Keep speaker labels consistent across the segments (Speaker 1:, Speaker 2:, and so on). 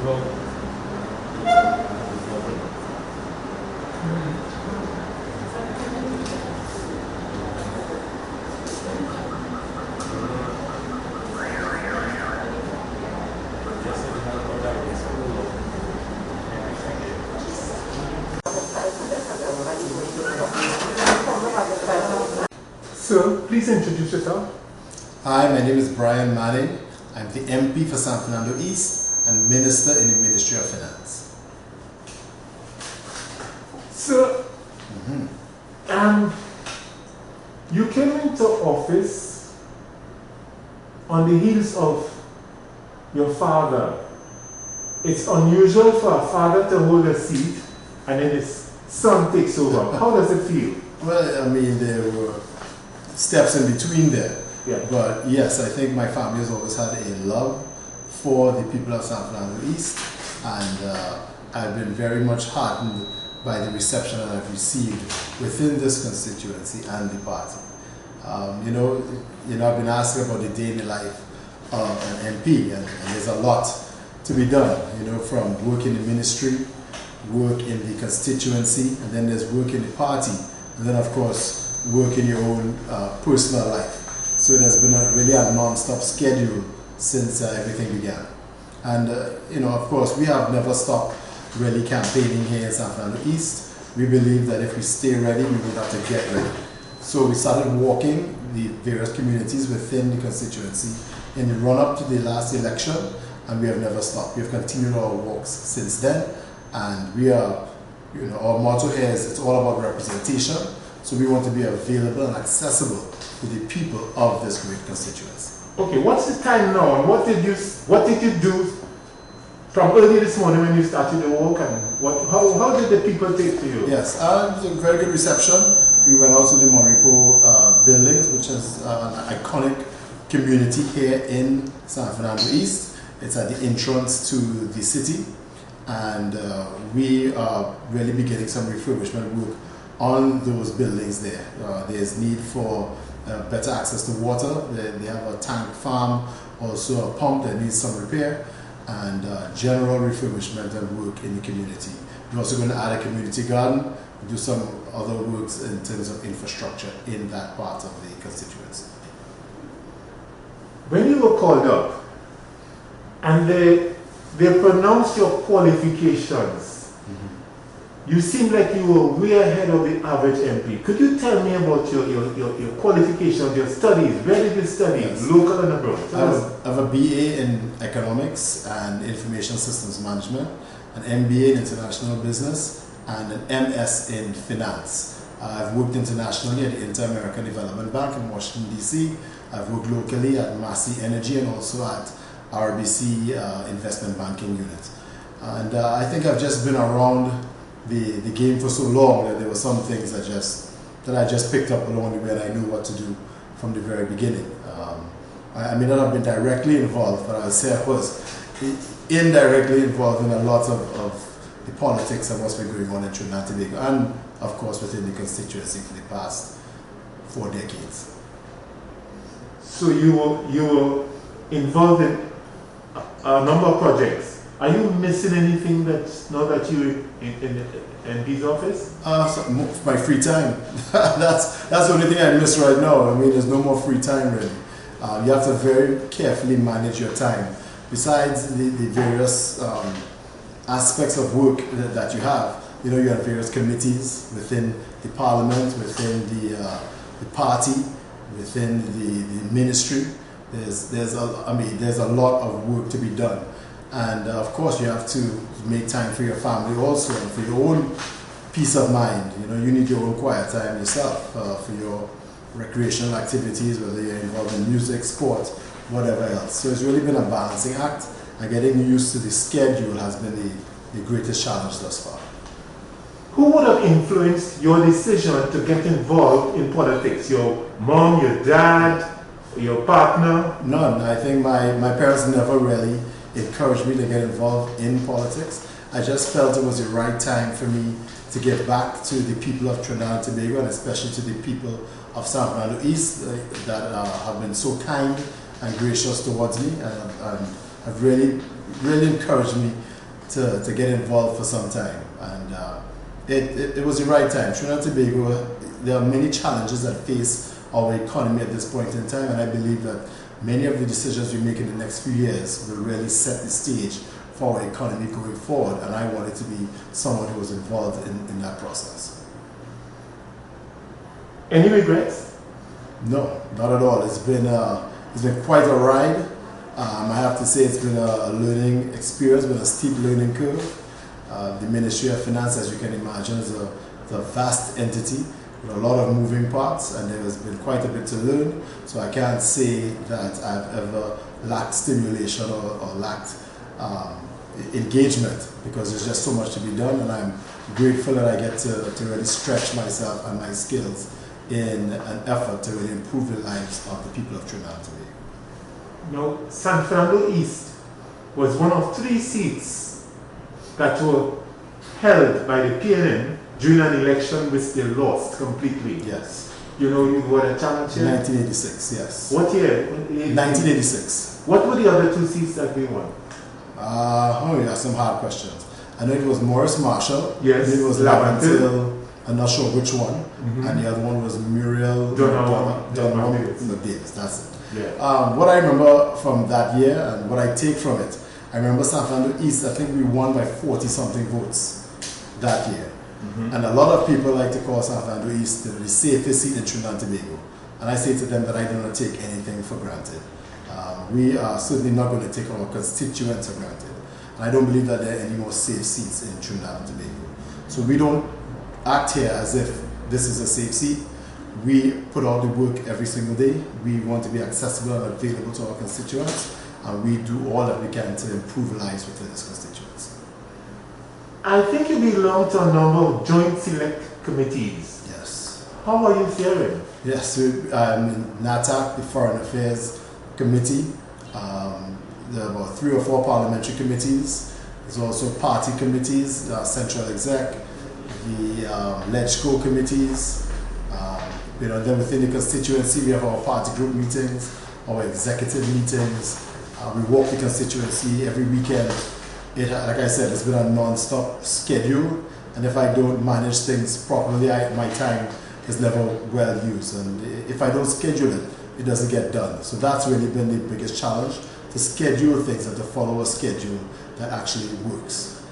Speaker 1: Sir, please introduce yourself.
Speaker 2: Hi, my name is Brian Manning. I'm the MP for San Fernando East and Minister in the Ministry of Finance.
Speaker 1: Sir, you came into office on the heels of your father. It's unusual for a father to hold a seat and then his son takes over. How does it feel?
Speaker 2: Well, I mean, there were steps in between there.
Speaker 1: Yeah.
Speaker 2: But yes, I think my family has always had a love for the people of San Fernando East, and I've been very much heartened by the reception that I've received within this constituency and the party. You know, I've been asked about the day in the life of an MP, and there's a lot to be done, you know, from work in the ministry, work in the constituency, and then there's work in the party, and then of course work in your own personal life. So it has been really a non-stop schedule since everything began. And you know, of course, we have never stopped really campaigning here in San Fernando East. We believe that if we stay ready, we will have to get ready. So we started walking the various communities within the constituency in the run-up to the last election, and we have never stopped. We have continued our walks since then, and we are, you know, our motto here is it's all about representation. So we want to be available and accessible to the people of this great constituency.
Speaker 1: Okay, what's the time now, and what did you do from early this morning when you started the walk, and how did the people take to you?
Speaker 2: Yes, it was a very good reception. We went out to the Monrepo buildings, which is an iconic community here in San Fernando East. It's at the entrance to the city, and we are really beginning some refurbishment work on those buildings there. There's need for better access to water. They have a tank farm, also a pump that needs some repair, and general refurbishment and work in the community. We're also going to add a community garden, do some other works in terms of infrastructure in that part of the constituency.
Speaker 1: When you were called up and they pronounced your qualifications, you seem like you were way ahead of the average MP. Could you tell me about your qualifications, your studies? Where did you study, yes, local and abroad?
Speaker 2: I have a BA in Economics and Information Systems Management, an MBA in International Business, and an MS in Finance. I've worked internationally at the Inter-American Development Bank in Washington, D.C. I've worked locally at Massey Energy and also at RBC Investment Banking Unit. And I think I've just been around the game for so long that there were some things that I just picked up along the way, and I knew what to do from the very beginning. I may not have been directly involved, but I would say I was indirectly involved in a lot of the politics of what's been going on in Trinidad and Tobago, and of course within the constituency for the past 4 decades.
Speaker 1: So you were involved in a number of projects. Are you missing anything now that you're in this office?
Speaker 2: So my free time. that's the only thing I miss right now. I mean, there's no more free time really. You have to very carefully manage your time. Besides the various aspects of work that you have, you know, you have various committees within the parliament, within the party, within the ministry. There's a lot of work to be done. And of course, you have to make time for your family also, and for your own peace of mind. You know, you need your own quiet time yourself for your recreational activities, whether you're involved in music, sport, whatever else. So it's really been a balancing act, and getting used to the schedule has been the greatest challenge thus far.
Speaker 1: Who would have influenced your decision to get involved in politics? Your mom, your dad, your partner?
Speaker 2: None. I think my parents never really encouraged me to get involved in politics. I just felt it was the right time for me to give back to the people of Trinidad and Tobago, and especially to the people of San Fernando East that have been so kind and gracious towards me, and have really encouraged me to get involved for some time, and it was the right time. Trinidad and Tobago, there are many challenges that face our economy at this point in time, and I believe that many of the decisions we make in the next few years will really set the stage for our economy going forward, and I wanted to be someone who was involved in that process.
Speaker 1: Any regrets?
Speaker 2: No, not at all. It's been quite a ride. I have to say it's been a learning experience, been a steep learning curve. The Ministry of Finance, as you can imagine, is a vast entity with a lot of moving parts, and there has been quite a bit to learn. So I can't say that I've ever lacked stimulation or lacked engagement, because there's just so much to be done, and I'm grateful that I get to really stretch myself and my skills in an effort to really improve the lives of the people of Trinidad and Tobago.
Speaker 1: Now, San Fernando East was one of 3 seats that were held by the PNM during an election which they lost completely.
Speaker 2: Yes.
Speaker 1: You know, you were a challenge here?
Speaker 2: 1986, yes.
Speaker 1: What year?
Speaker 2: 1986.
Speaker 1: What were the other 2 seats that we won?
Speaker 2: You have some hard questions. I know it was Morris Marshall.
Speaker 1: Yes.
Speaker 2: It was Lavantil. I'm not sure which one. And the other one was Muriel Davis. That's it.
Speaker 1: Yeah.
Speaker 2: What I remember from that year and what I take from it, I remember San Fernando East, I think we won by 40-something votes that year. And a lot of people like to call San Fernando East the safest seat in Trinidad and Tobago. And I say to them that I do not take anything for granted. We are certainly not going to take our constituents for granted. And I don't believe that there are any more safe seats in Trinidad and Tobago. So we don't act here as if this is a safe seat. We put out the work every single day. We want to be accessible and available to our constituents, and we do all that we can to improve lives within this constituents.
Speaker 1: I think you belong to a number of joint select committees.
Speaker 2: Yes.
Speaker 1: How are you faring?
Speaker 2: Yes, I'm in NATAC, the Foreign Affairs Committee. There are about 3 or 4 parliamentary committees. There's also party committees, the Central Exec, the LegCo committees. Then within the constituency, we have our party group meetings, our executive meetings. We walk the constituency every weekend. Like I said, it's been a non-stop schedule, and if I don't manage things properly, my time is never well used. And if I don't schedule it, it doesn't get done. So that's really been the biggest challenge, to schedule things and to follow a schedule that actually works.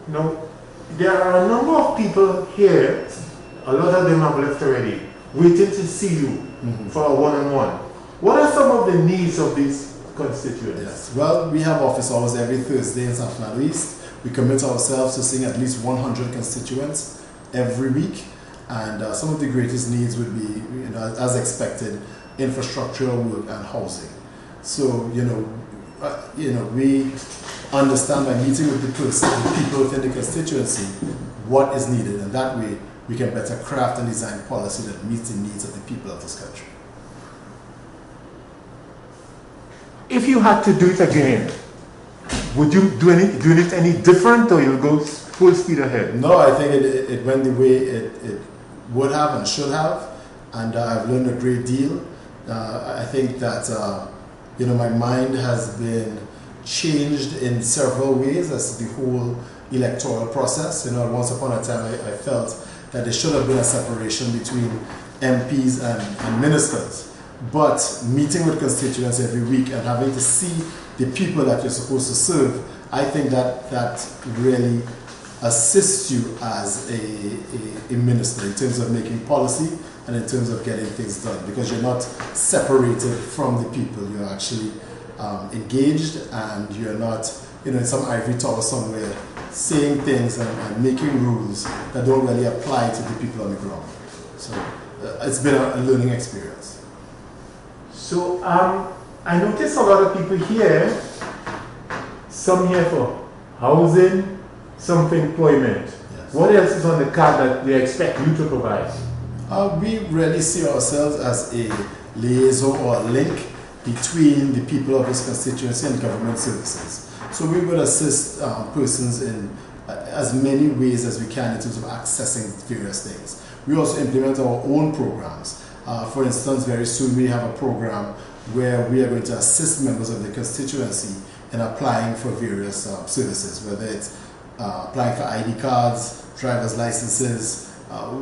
Speaker 1: Now, there are a number of people here, a lot of them have left already, waiting to see you for a one-on-one. What are some of the needs of these constituents?
Speaker 2: Yes. Well, we have office hours every Thursday in San Fernando East. We commit ourselves to seeing at least 100 constituents every week. And some of the greatest needs would be, as expected, infrastructural work and housing. So, we understand by meeting with the people within the constituency what is needed, and that way we can better craft and design policy that meets the needs of the people of this country.
Speaker 1: If you had to do it again, would you do it any different, or you'll go full speed ahead?
Speaker 2: No, I think it went the way it would have and should have, and I've learned a great deal. I think that my mind has been changed in several ways as the whole electoral process. Once upon a time I felt that there should have been a separation between MPs and ministers. But meeting with constituents every week and having to see the people that you're supposed to serve, I think that really assists you as a minister in terms of making policy and in terms of getting things done, because you're not separated from the people. You're actually engaged, and you're not in some ivory tower somewhere saying things and making rules that don't really apply to the people on the ground. So it's been a learning experience.
Speaker 1: So I noticed a lot of people here, some here for housing, some for employment.
Speaker 2: Yes.
Speaker 1: What else is on the card that they expect you to provide?
Speaker 2: We really see ourselves as a liaison or a link between the people of this constituency and government services. So we would assist persons in as many ways as we can in terms of accessing various things. We also implement our own programs. For instance, very soon we have a program where we are going to assist members of the constituency in applying for various services, whether it's applying for ID cards, driver's licenses,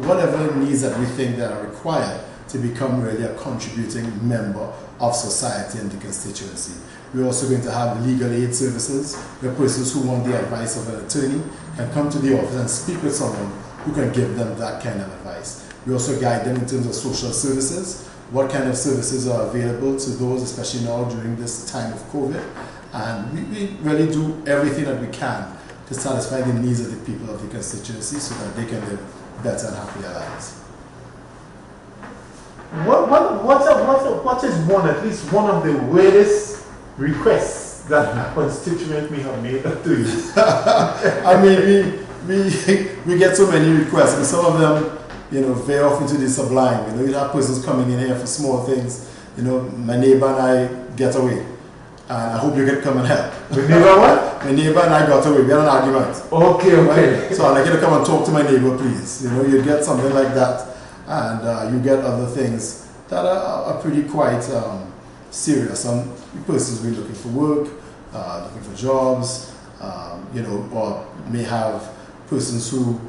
Speaker 2: whatever needs that we think that are required to become really a contributing member of society and the constituency. We're also going to have legal aid services, where persons who want the advice of an attorney can come to the office and speak with someone who can give them that kind of advice. We also guide them in terms of social services, what kind of services are available to those, especially now during this time of COVID. And we really do everything that we can to satisfy the needs of the people of the constituency so that they can live better and happier lives.
Speaker 1: What is at least one of the weirdest requests that a constituent may have made to you?
Speaker 2: I mean, we get so many requests, and some of them, veer off into the sublime. You have persons coming in here for small things. My neighbor and I get away. And I hope you can come and help.
Speaker 1: My neighbor what?
Speaker 2: My neighbor and I got away. We had an argument.
Speaker 1: Okay.
Speaker 2: Right? So I'd like you to come and talk to my neighbor, please. You get something like that. And you get other things that are pretty quite serious. Some persons will be looking for work, looking for jobs, or may have persons who,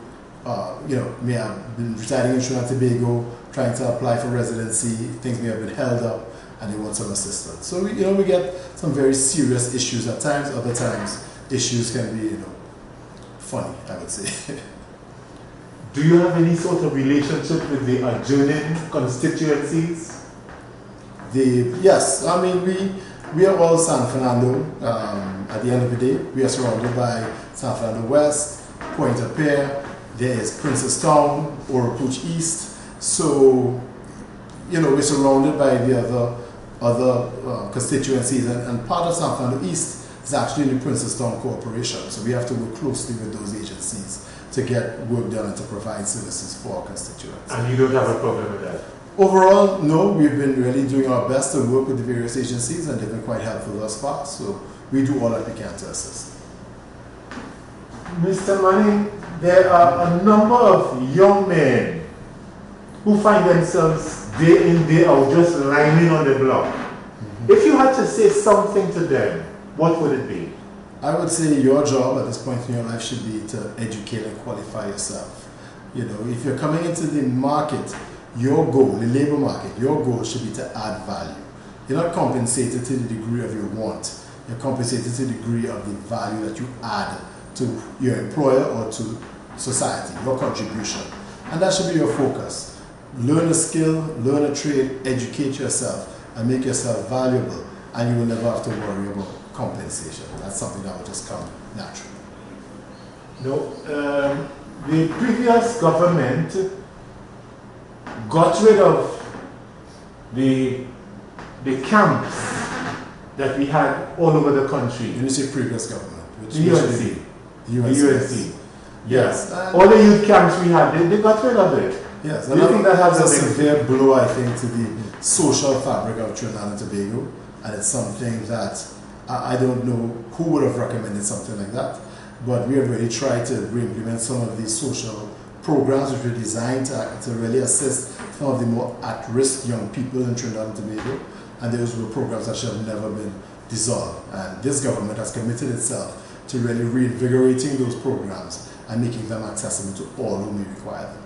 Speaker 2: may have been residing in Trinidad and Tobago, trying to apply for residency. Things may have been held up, and they want some assistance. So we get some very serious issues at times. Other times, issues can be, funny, I would say.
Speaker 1: Do you have any sort of relationship with the adjoining constituencies?
Speaker 2: Yes, I mean we are all San Fernando. At the end of the day, we are surrounded by San Fernando West, Point-a-Pierre. There is Princestown, Honourable East. So we're surrounded by the other constituencies, and part of San Fernando East is actually in the Princestown Corporation. So we have to work closely with those agencies to get work done and to provide services for our constituents.
Speaker 1: And you don't have a problem with that?
Speaker 2: Overall, no. We've been really doing our best to work with the various agencies, and they've been quite helpful thus far. So we do all that we can to assist.
Speaker 1: Mr. Manning, there are a number of young men who find themselves day in, day out just lining on the block. If you had to say something to them, what would it be?
Speaker 2: I would say your job at this point in your life should be to educate and qualify yourself. If you're coming into the market, your goal, the labor market, your goal should be to add value. You're not compensated to the degree of your want. You're compensated to the degree of the value that you add to your employer or to society, your contribution. And that should be your focus. Learn a skill, learn a trade, educate yourself, and make yourself valuable, and you will never have to worry about compensation. That's something that will just come naturally.
Speaker 1: No, the previous government got rid of the camps that we had all over the country.
Speaker 2: When you say previous government,
Speaker 1: the UNC.
Speaker 2: The UNC.
Speaker 1: Yes. All the youth camps we had, they got rid of it.
Speaker 2: Yes.
Speaker 1: Do you think that has
Speaker 2: a severe blow, I think, to the social fabric of Trinidad and Tobago, and it's something that I don't know who would have recommended something like that, but we have really tried to implement some of these social programs which were designed to really assist some of the more at-risk young people in Trinidad and Tobago, and those were programs that should have never been dissolved. And this government has committed itself to really reinvigorating those programs and making them accessible to all who may require them.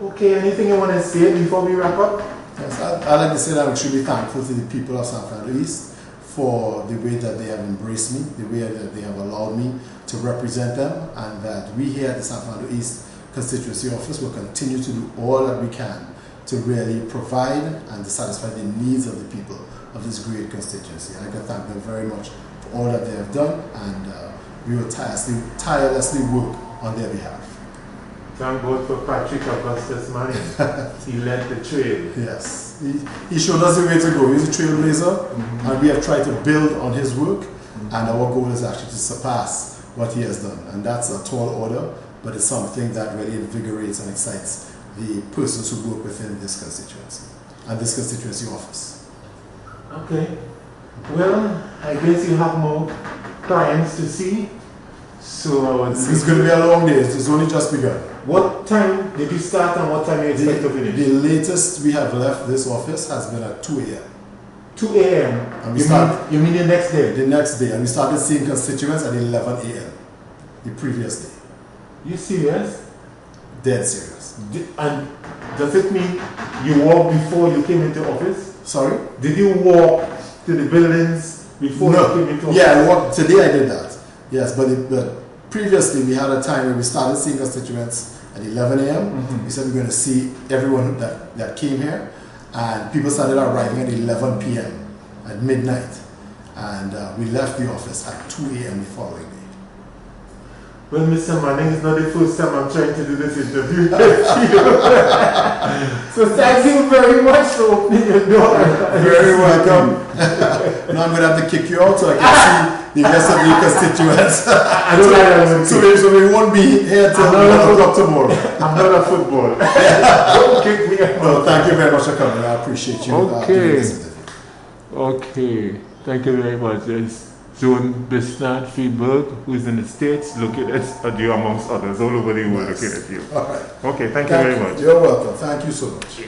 Speaker 1: Okay, anything you want to say before we wrap up?
Speaker 2: Yes, I'd like to say that I'm extremely thankful to the people of San Fernando East for the way that they have embraced me, the way that they have allowed me to represent them, and that we here at the San Fernando East Constituency Office will continue to do all that we can to really provide and to satisfy the needs of the people of this great constituency. I'd like to thank them very much for all that they have done, and we will tirelessly work on their behalf.
Speaker 1: Thank God for Patrick Augustus Manning. He led the trail.
Speaker 2: Yes. He showed us the way to go. He's a trailblazer, and we have tried to build on his work, and our goal is actually to surpass what he has done. And that's a tall order, but it's something that really invigorates and excites the persons who work within this constituency and this constituency office.
Speaker 1: Okay. Well, I guess you have more clients to see. So
Speaker 2: it's going to be a long day. It's only just begun.
Speaker 1: What time did you start and what time you expect to finish?
Speaker 2: The latest we have left this office has been at 2 a.m.
Speaker 1: 2 a.m.
Speaker 2: And
Speaker 1: You mean the next day?
Speaker 2: The next day, and we started seeing constituents at 11 a.m. the previous day.
Speaker 1: You serious?
Speaker 2: Dead serious.
Speaker 1: And does it mean you walked before you came into office?
Speaker 2: Sorry?
Speaker 1: Did you walk to the buildings before you came into office?
Speaker 2: Yeah, I walked. Today I did that. Yes, but previously we had a time where we started seeing constituents at 11 a.m. We said we're going to see everyone that came here, and people started arriving at 11 p.m. at midnight, and we left the office at 2 a.m. the following day.
Speaker 1: Well, Mr. Manning, it's not the first time I'm trying to do this interview. So thank you very much for opening your door.
Speaker 2: Very welcome. Now I'm going to have to kick you out so I can see the rest of the constituents.
Speaker 1: I don't like that.
Speaker 2: So we won't be here till 1 o'clock tomorrow.
Speaker 1: I'm not a football. Don't kick me out.
Speaker 2: Well, thank you very much for coming. I appreciate you.
Speaker 1: Okay.
Speaker 2: Doing this interview.
Speaker 1: Okay. Thank you very much. There's Joan Bisnat Friedberg, who is in the States, looking at you amongst others all over the world, looking at you.
Speaker 2: All right.
Speaker 1: Okay, thank you very much.
Speaker 2: You're welcome. Thank you so much.